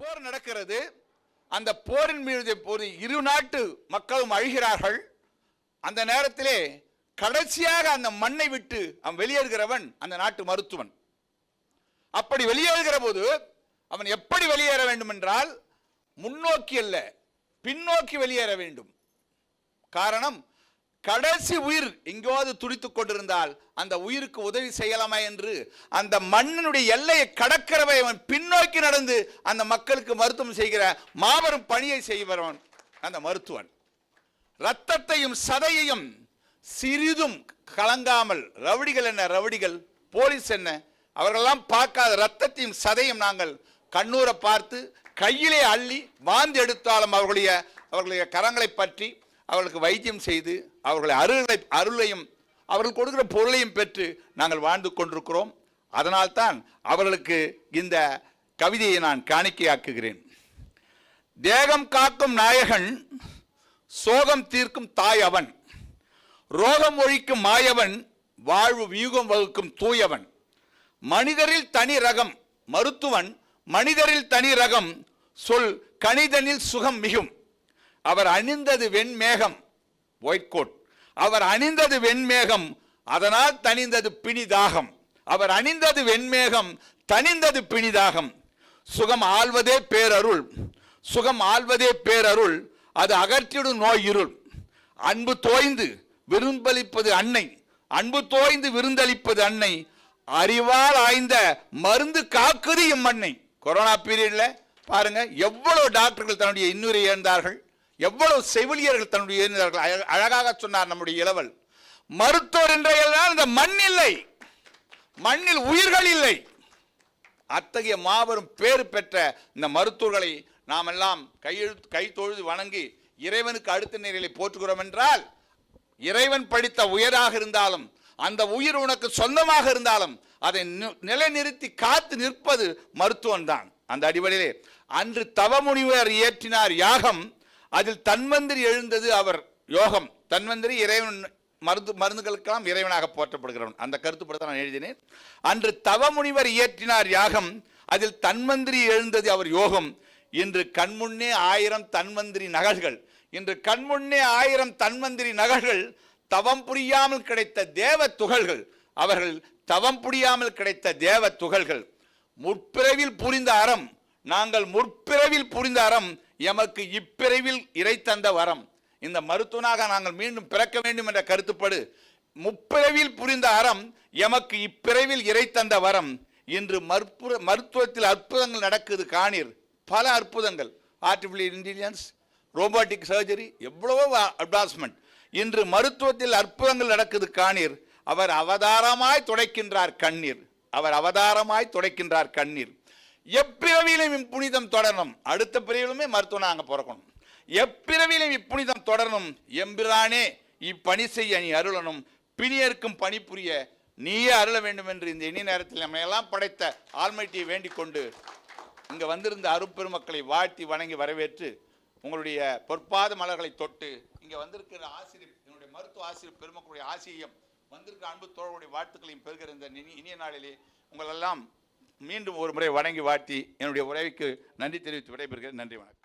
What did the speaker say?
போர் நடக்கிறது. அந்த போரின் மீது ஒரு இரு நாட்டு மக்களும் அழுகிறார்கள். அந்த நேரத்திலே கடைசியாக அந்த மண்ணை விட்டு அவன் வெளியேறுகிறவன் அந்த நாட்டு மருத்துவன். அப்படி வெளியேறுகிற போது அவன் எப்படி வெளியேற வேண்டும் என்றால் முன்னோக்கி அல்ல, பின்னோக்கி வெளியேற வேண்டும். காரணம், கடைசி உயிர் எங்கேயாவது துடித்துக் கொண்டிருந்தால் அந்த உயிருக்கு உதவி செய்யலாமா என்று அந்த மண்ணினுடைய எல்லையை கடக்கிறவை அவன் பின்னோக்கி நடந்து அந்த மக்களுக்கு மருத்துவம் செய்கிற மாபெரும் பணியை செய்கிறவன் அந்த மருத்துவன். இரத்தத்தையும் சதையையும் சிறிதும் கலங்காமல், ரவுடிகள் என்ன ரவுடிகள், போலீஸ் என்ன, அவர்களெல்லாம் பார்க்காத இரத்தத்தையும் சதையும் நாங்கள் கண்ணூரை பார்த்து கையிலே அள்ளி வாந்தி எடுத்தாலும் அவர்களுடைய கரங்களை பற்றி அவர்களுக்கு வைத்தியம் செய்து அவர்களை அருளையும் அவர்கள் கொடுக்கிற பொருளையும் பெற்று நாங்கள் வாழ்ந்து கொண்டிருக்கிறோம். அதனால்தான் அவர்களுக்கு இந்த கவிதையை நான் காணிக்கையாக்குகிறேன். தேகம் காக்கும் நாயகன், சோகம் தீர்க்கும் தாய் அவன், ரோகம் ஒழிக்கும் மாயவன், வாழ்வு வியூகம் வகுக்கும் தூயவன், மனிதரில் தனி ரகம் மருத்துவன், மனிதரில் தனி ரகம், சொல் கணிதனில் சுகம் மிகும். அவர் அணிந்தது வெண்மேகம், ஒயிட் கோட், அவர் அணிந்தது வெண்மேகம், அதனால் தனிந்தது பிணிதாகம். அவர் அணிந்தது வெண்மேகம், தனிந்தது பிணிதாகம். சுகம் ஆள்வதே பேரருள், சுகம் ஆள்வதே பேரருள், அது அகற்றிடும் நோய் இருள். அன்பு தோய்ந்து விருந்தளிப்பது அன்னை, அன்பு தோய்ந்து விருந்தளிப்பது அன்னை, அறிவால் ஆய்ந்த மருந்து காக்குது இம்மண்ணை. கொரோனா பீரியட்ல பாருங்க, எவ்வளவு டாக்டர்கள் தன்னுடைய இன்னுரை இழந்தார்கள், எவ்வளவு செவிலியர்கள் தன்னுடைய இழந்தார்கள். அழகாக சொன்னார் நம்முடைய இளவல், மருத்துவர் என்றால் இந்த மண் இல்லை, மண்ணில் உயிர்கள் இல்லை. அத்தகைய மாபெரும் பேறு பெற்ற இந்த மருத்துவர்களை நாம் எல்லாம் கை தொழுது வணங்கி இறைவனுக்கு அடுத்த நிலையை போற்றுகிறோம் என்றால், இறைவன் படித்த உயராக இருந்தாலும் அந்த உயிர் உனக்கு சொந்தமாக இருந்தாலும் அதை நிலைநிறுத்தி காத்து நிற்பது மருத்துவன் தான். அந்த அடிப்படையிலே அன்று தவமுனிவர் இயற்றினார் யாகம், அதில் தன்வந்திரி எழுந்தது அவர் யோகம். தன்வந்திரி இறைவன் மருந்துகளுக்கெல்லாம் இறைவனாக போற்றப்படுகிறவன். அந்த கருத்துப்பட நான் எழுதினேன். அன்று தவமுனிவர் இயற்றினார் யாகம், அதில் தன்வந்திரி எழுந்தது அவர் யோகம். இன்று கண்முன்னே 1000 தன்வந்திரி நகல்கள், இன்று கண்முன்னே 1000 தன்வந்திரி நகல்கள், தவம் புரியாமல் கிடைத்த தேவ துகள்கள். அவர்கள் தவம் புரியாமல் கிடைத்த தேவ துகள்கள். முற்பிறவில் புரிந்த அறம், நாங்கள் முற்பிறவில் புரிந்த அறம் எமக்கு இப்பிறவில் இறை தந்த வரம். இந்த மருத்துவனாக நாங்கள் மீண்டும் பிறக்க வேண்டும் என்ற கருத்துப்படு, முப்பிறவில் புரிந்த அறம் எமக்கு இப்பிறவில் இறை தந்த வரம். இன்று மருத்துவத்தில் அற்புதங்கள் நடக்குது காணீர், பல அற்புதங்கள். ஆர்டிஃபிஷியல் இன்டெலிஜென்ஸ், ரோபோட்டிக் சர்ஜரி, எவ்வளவோ அட்வான்ஸ்மெண்ட். இன்று மருத்துவத்தில் அற்புதங்கள் நடக்குது காணீர். அவர் அவதாரமாய் துடைக்கின்றார் கண்ணீர், அவர் அவதாரமாய் துடைக்கின்றார் கண்ணீர். எப்பிறவியிலும் இப்புனிதம் தொடரணும், அடுத்த பிறவிலுமே மருத்துவம் அங்கே பிறக்கணும். எப்பிறவியிலும் இப்புனிதம் தொடரணும், எம்பிரானே இப்பணி செய்ய நீ அருளணும், பிணியர்க்கும் பணி புரிய நீயே அருள வேண்டும் என்று இந்த இனிய நேரத்தில் நம்ம எல்லாம் படைத்த ஆல்மைட்டியை வேண்டிக் கொண்டு இங்கே வந்திருந்த அருப்பெருமக்களை வாழ்த்தி வணங்கி வரவேற்று உங்களுடைய பொற்பாத மலர்களை தொட்டு இங்கே வந்திருக்கிற ஆசிரியர், என்னுடைய மருத்துவ ஆசிரியர் பெருமக்களுடைய ஆசிரியம், வந்திருக்கிற அன்பு தோழர்களுடைய வாழ்த்துக்களையும் பெறுகிற இந்த இனிய நாளிலே உங்களெல்லாம் மீண்டும் ஒரு முறை வணங்கி வாழ்த்தி என்னுடைய உரைக்கு நன்றி தெரிவித்து விடைபெறுகிறேன். நன்றி, வணக்கம்.